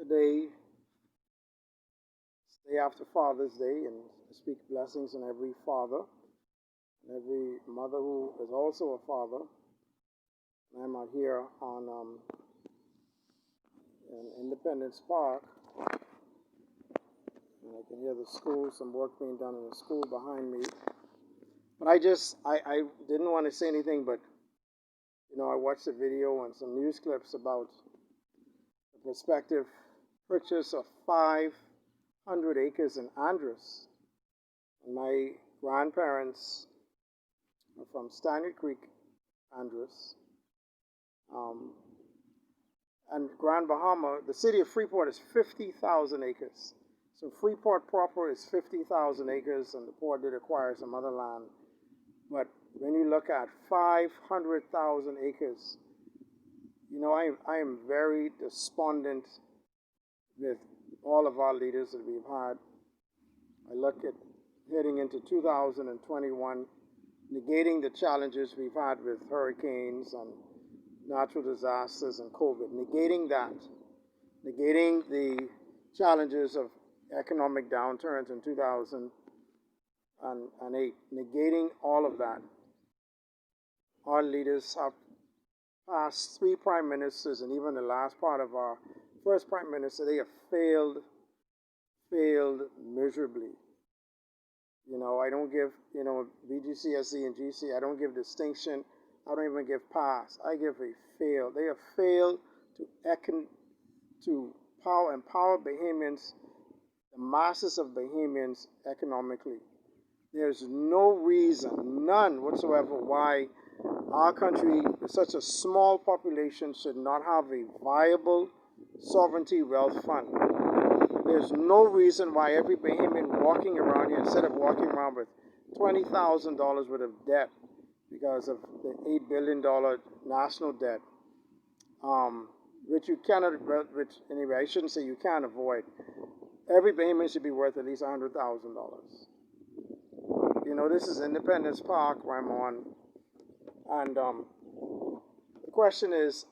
Today, it's the day after Father's Day, and I speak blessings on every father and every mother who is also a father. And I'm out here on in Independence Park, and I can hear the school, some work being done in the school behind me. But I didn't want to say anything, but I watched a video and some news clips about the prospective purchase of 500 acres in Andros. And my grandparents are from Steinert Creek, Andros. And Grand Bahama, the city of Freeport is 50,000 acres. So Freeport proper is 50,000 acres, and the port did acquire some other land. But when you look at 500,000 acres, I am very despondent with all of our leaders that we've had. I look at heading into 2021, negating the challenges we've had with hurricanes and natural disasters and COVID, negating that, negating the challenges of economic downturns in 2008, negating all of that. Our leaders have passed 3 prime ministers, and even the last part of our first prime minister, they have failed miserably. I don't give, BGCSE and GC, I don't give distinction. I don't even give pass. I give a fail. They have failed to empower Bahamians, the masses of Bahamians economically. There's no reason, none whatsoever, why our country, with such a small population, should not have a viable sovereignty wealth fund. There's no reason why every Bahamian walking around here, instead of walking around with $20,000 worth of debt because of the $8 billion national debt, which you cannot, anyway, I shouldn't say you can't avoid. Every Bahamian should be worth at least $100,000. This is Independence Park where I'm on, and the question is,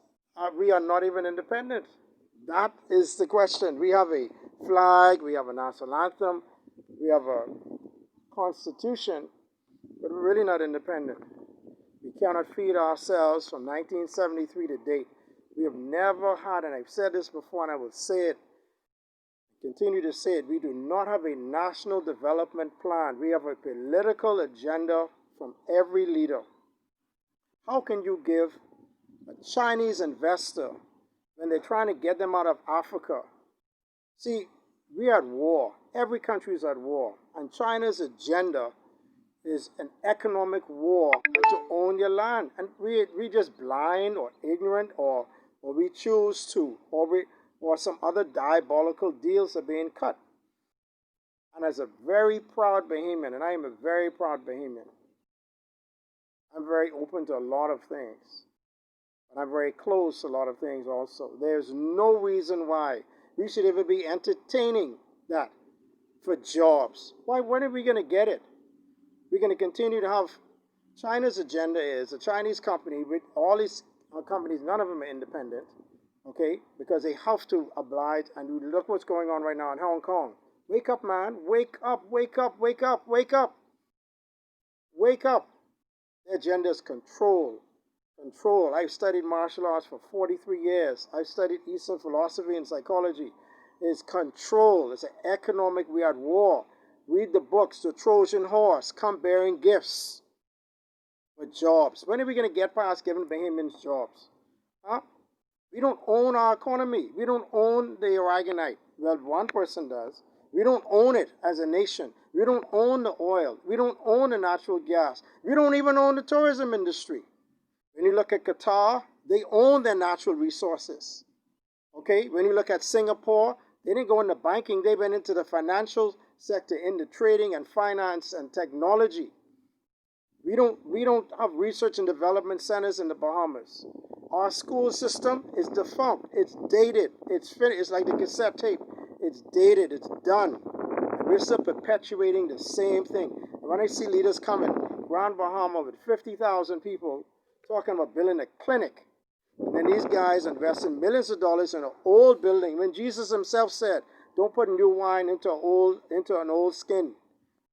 we are not even independent. That is the question. We have a flag, we have a national anthem, we have a constitution, but we're really not independent. We cannot feed ourselves from 1973 to date. We have never had, and I've said this before and I will say it, continue to say it, we do not have a national development plan. We have a political agenda from every leader. How can you give a Chinese investor, when they're trying to get them out of Africa? See, we are at war. Every country is at war. And China's agenda is an economic war to own your land. And we just blind or ignorant, or we choose to, or some other diabolical deals are being cut. And as a very proud Bahamian, and I am a very proud Bahamian, I'm very open to a lot of things. And I'm very close to a lot of things also. There's no reason why we should ever be entertaining that for jobs. Why? When are we going to get it? We're going to continue to have China's agenda is a Chinese company with all these companies, none of them are independent, okay? Because they have to oblige, and you look what's going on right now in Hong Kong. Wake up, man. Wake up, wake up, wake up, wake up. Wake up. Their agenda is control. Control. I've studied martial arts for 43 years. I've studied Eastern philosophy and psychology. It's control. It's an economic, we are at war. Read the books, The Trojan Horse, come bearing gifts with jobs. When are we going to get past giving Bahamians jobs? Huh? We don't own our economy. We don't own the Aragonite. Well, one person does. We don't own it as a nation. We don't own the oil. We don't own the natural gas. We don't even own the tourism industry. When you look at Qatar, they own their natural resources. Okay? When you look at Singapore, they didn't go into banking. They went into the financial sector, into trading and finance and technology. We don't have research and development centers in the Bahamas. Our school system is defunct. It's dated. It's finished. It's like the cassette tape. It's dated. It's done. We're still perpetuating the same thing. And when I see leaders coming, Grand Bahama with 50,000 people, talking about building a clinic, then these guys investing millions of dollars in an old building when Jesus himself said, don't put new wine into an old skin.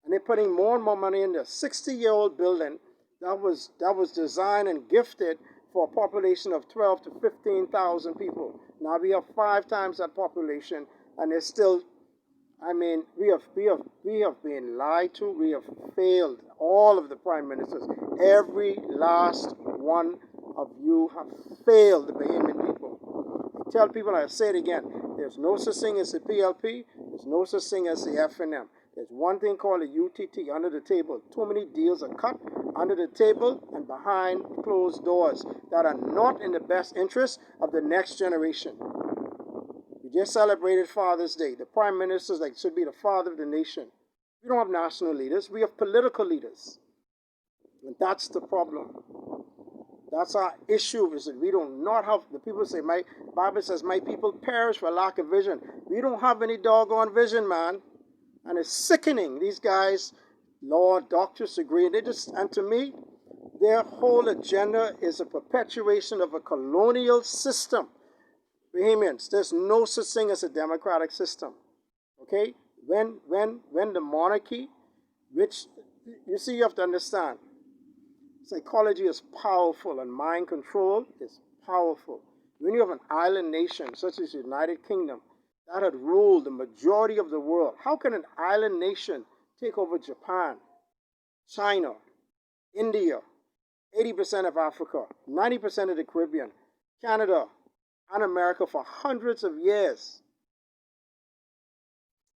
And they're putting more and more money into a 60-year-old building that was designed and gifted for a population of 12 to 15,000 people. Now we have 5 times that population, and it's still, I mean, we have been lied to. We have failed. All of the prime ministers, every last one of you have failed the Bahamian people. I tell people, I say it again, there's no such thing as the PLP. There's no such thing as the FNM. There's one thing called a UTT, under the table. Too many deals are cut under the table and behind closed doors that are not in the best interest of the next generation. We just celebrated Father's Day. The prime minister should be the father of the nation. We don't have national leaders. We have political leaders. And that's the problem. That's our issue, is that we do not have, the people say, my Bible says, my people perish for lack of vision. We don't have any doggone vision, man. And it's sickening. These guys, law, doctors agree. And to me, their whole agenda is a perpetuation of a colonial system. Bahamians, there's no such thing as a democratic system. Okay? When the monarchy, which, you see, you have to understand, psychology is powerful and mind control is powerful. When you have an island nation such as the United Kingdom that had ruled the majority of the world, how can an island nation take over Japan, China, India, 80% of Africa, 90% of the Caribbean, Canada, and America for hundreds of years?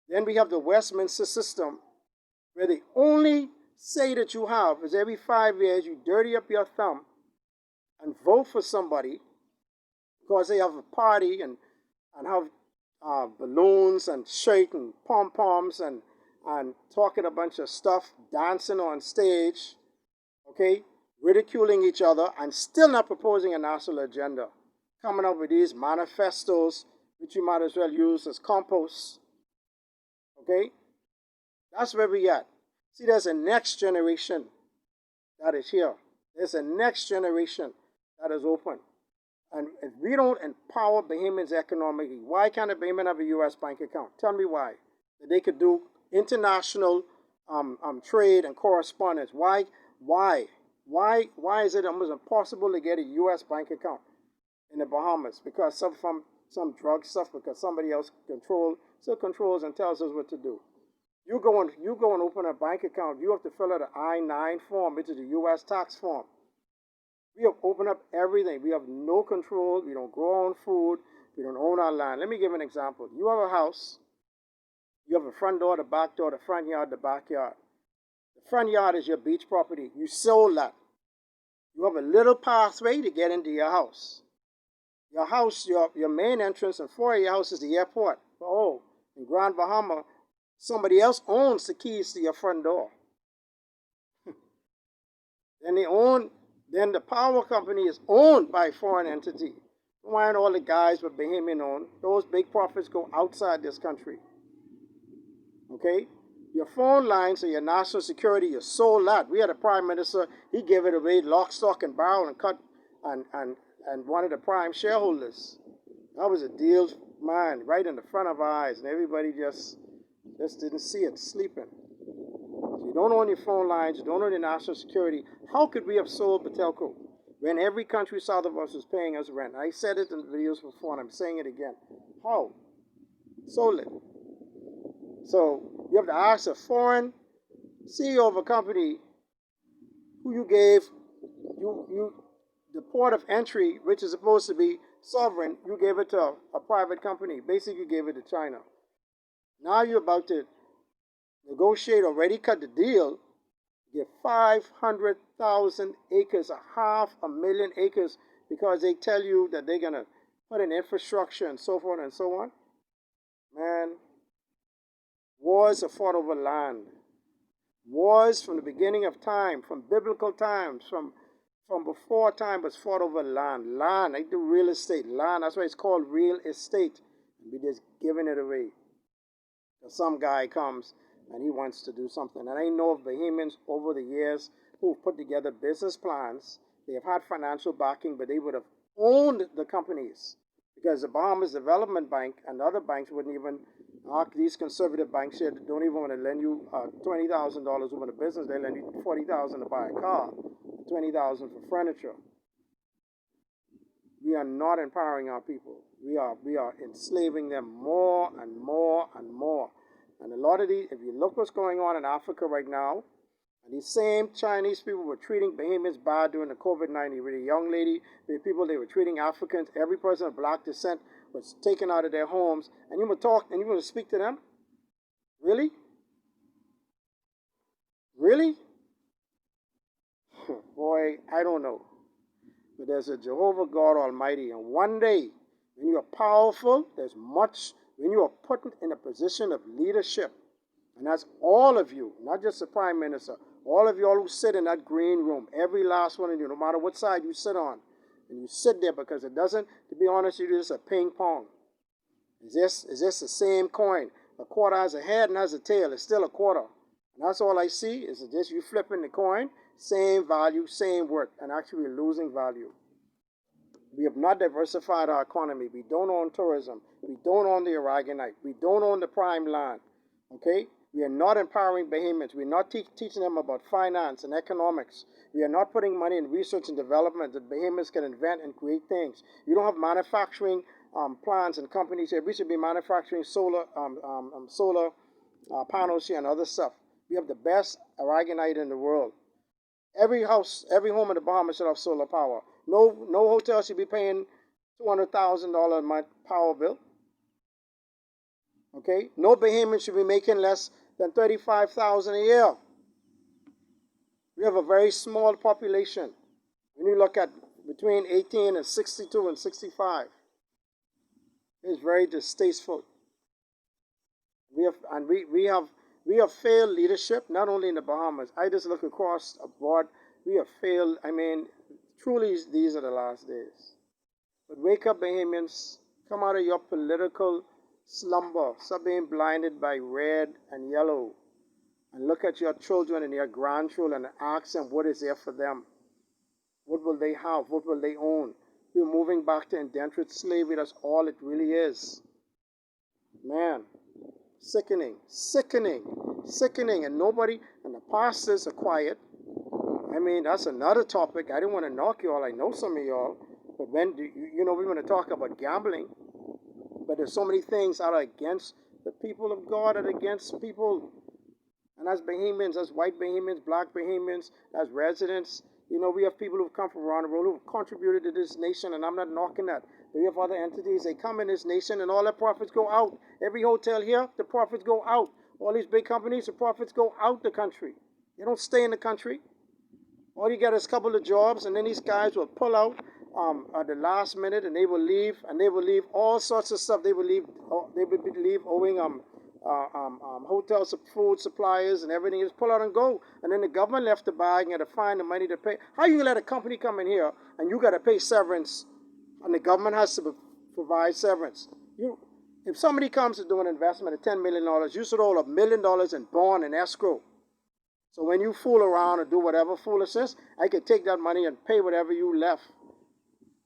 Then we have the Westminster system, where the only say that you have is every 5 years you dirty up your thumb and vote for somebody because they have a party and have balloons and shake and pom-poms and talking a bunch of stuff, dancing on stage, okay, ridiculing each other, and still not proposing a national agenda, coming up with these manifestos which you might as well use as compost. Okay, that's where we at. See, there's a next generation that is here. There's a next generation that is open. And if we don't empower Bahamians economically, why can't a Bahamian have a U.S. bank account? Tell me why. That they could do international trade and correspondence. Why is it almost impossible to get a U.S. bank account in the Bahamas? Because from some drug stuff, because somebody else still controls and tells us what to do. You go and open a bank account, you have to fill out an I-9 form, which is a U.S. tax form. We have opened up everything. We have no control. We don't grow our own food. We don't own our land. Let me give an example. You have a house. You have a front door, the back door, the front yard, the backyard. The front yard is your beach property. You sold that. You have a little pathway to get into your house. Your house, your main entrance and foyer of your house is the airport. Oh, in Grand Bahama, somebody else owns the keys to your front door. Then the power company is owned by a foreign entity. Why aren't all the guys with Bahamian owned? Those big profits go outside this country. Okay? Your phone lines are your national security. You sold that. We had a prime minister. He gave it away lock, stock, and barrel and cut and one of the prime shareholders. That was a deal, man, right in the front of our eyes. And everybody just didn't see it, sleeping. So you don't own your phone lines. You don't own your national security. How could we have sold Batelco when every country south of us was paying us rent? I said it in the videos before, and I'm saying it again. How? Sold it. So you have to ask a foreign CEO of a company who you gave the port of entry, which is supposed to be sovereign, you gave it to a private company. Basically, you gave it to China. Now you're about to negotiate, already cut the deal, get 500,000 acres, 500,000 acres, because they tell you that they're going to put in infrastructure and so forth and so on. Man, wars are fought over land. Wars from the beginning of time, from biblical times, from before time was fought over land. Land, like the real estate. Land, that's why it's called real estate. We're just giving it away. Some guy comes and he wants to do something. And I know of Bahamians over the years who've put together business plans. They have had financial backing, but they would have owned the companies, because the Bahamas Development Bank and other banks wouldn't even, these conservative banks here don't even want to lend you $20,000 to open a business. They lend you $40,000 to buy a car, $20,000 for furniture. We are not empowering our people. We are enslaving them more and more and more. And a lot of these, if you look what's going on in Africa right now, and these same Chinese people were treating Bahamians bad during the COVID-19. With a young lady, the people they were treating Africans, every person of black descent was taken out of their homes, and you would talk and you would speak to them? Really? Really? Boy, I don't know. But there's a Jehovah God Almighty, and one day, when you are powerful, there's much, when you are put in a position of leadership, and that's all of you, not just the Prime Minister, all of you all who sit in that green room, every last one of you, no matter what side you sit on, and you sit there because it doesn't, to be honest with you, it's a ping pong. Is this the same coin? A quarter has a head and has a tail. It's still a quarter. And that's all I see is just you flipping the coin, same value, same worth, and actually we're losing value. We have not diversified our economy. We don't own tourism. We don't own the Aragonite. We don't own the prime land. Okay? We are not empowering Bahamians. We're not teaching them about finance and economics. We are not putting money in research and development that Bahamians can invent and create things. You don't have manufacturing plants and companies here. We should be manufacturing solar panels here and other stuff. We have the best Aragonite in the world. Every house, every home in the Bahamas should have solar power. No hotel should be paying $200,000 a month power bill. Okay? No Bahamian should be making less than $35,000 a year. We have a very small population. When you look at between 18 and 62 and 65, it's very distasteful. We have failed leadership, not only in the Bahamas. I just look across abroad. We have failed. I mean, truly, these are the last days. But wake up, Bahamians. Come out of your political slumber. Stop being blinded by red and yellow. And look at your children and your grandchildren and ask them what is there for them. What will they have? What will they own? We're moving back to indentured slavery. That's all it really is. Man, sickening, sickening, sickening. And nobody, and the pastors are quiet. I mean, that's another topic. I didn't want to knock y'all. I know some of y'all. But when, we want to talk about gambling. But there's so many things that are against the people of God and against people. And as Bahamians, as white Bahamians, black Bahamians, as residents, we have people who've come from around the world who've contributed to this nation, and I'm not knocking that. But we have other entities, they come in this nation, and all their profits go out. Every hotel here, the profits go out. All these big companies, the profits go out the country. They don't stay in the country. All you get is a couple of jobs, and then these guys will pull out at the last minute, and they will leave, all sorts of stuff. They will leave owing hotels, food suppliers, and everything. Just pull out and go. And then the government left the bag and had to find the money to pay. How you let a company come in here and you got to pay severance, and the government has to provide severance? If somebody comes to do an investment of $10 million, you should hold $1 million in bond and escrow. So when you fool around or do whatever foolishness, I could take that money and pay whatever you left.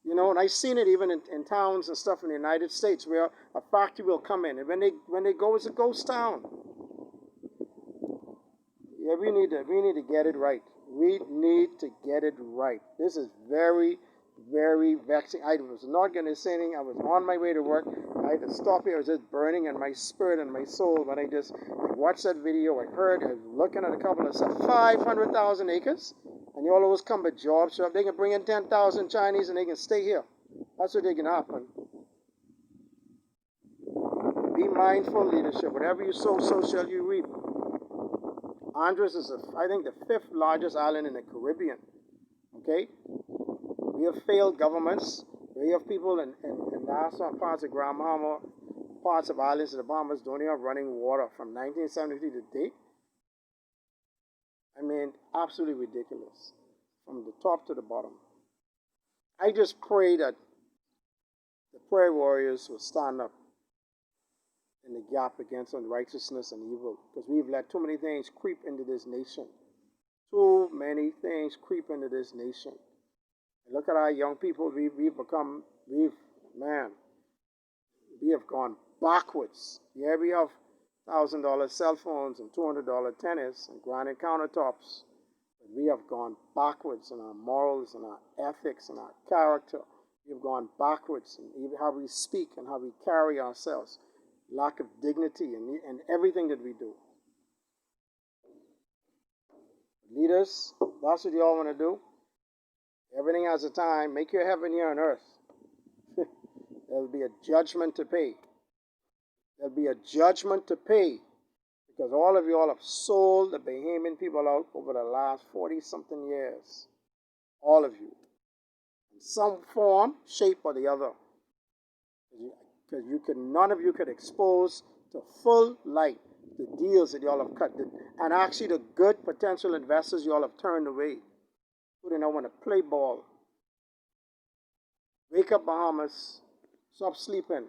And I've seen it even in towns and stuff in the United States where a factory will come in, and when they go, it's a ghost town. Yeah, we need to get it right. We need to get it right. This is very, very vexing. I was not going to say anything. I was on my way to work. I had to stop here. I was just burning in my spirit and my soul when I watched that video. I was looking at a couple of stuff. 500,000 acres. And you all always come with jobs. So if they can bring in 10,000 Chinese and they can stay here. That's what they can happen. Be mindful, leadership. Whatever you sow, so shall you reap. Andros is, I think, the 5th largest island in the Caribbean. Okay? We have failed governments. We have people in Nassau, parts of Grand Bahama, parts of islands of the Bahamas don't even have running water from 1973 to date. I mean, absolutely ridiculous. From the top to the bottom. I just pray that the prayer warriors will stand up in the gap against unrighteousness and evil. Because we've let too many things creep into this nation. Too many things creep into this nation. Look at our young people. Man, we have gone backwards. Yeah, we have $1,000 cell phones and $200 tennis and granite countertops. But we have gone backwards in our morals and our ethics and our character. We have gone backwards in even how we speak and how we carry ourselves. Lack of dignity in everything that we do. Leaders, that's what you all want to do. Everything has a time. Make your heaven here on earth. There'll be a judgment to pay. There'll be a judgment to pay because all of you all have sold the Bahamian people out over the last 40 something years. All of you. In some form, shape, or the other. Because none of you could expose to full light the deals that y'all have cut. And actually the good potential investors y'all have turned away. Who do not want to play ball. Wake up, Bahamas. Stop sleeping.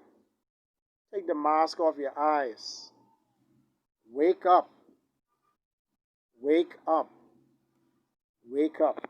Take the mask off your eyes. Wake up. Wake up. Wake up.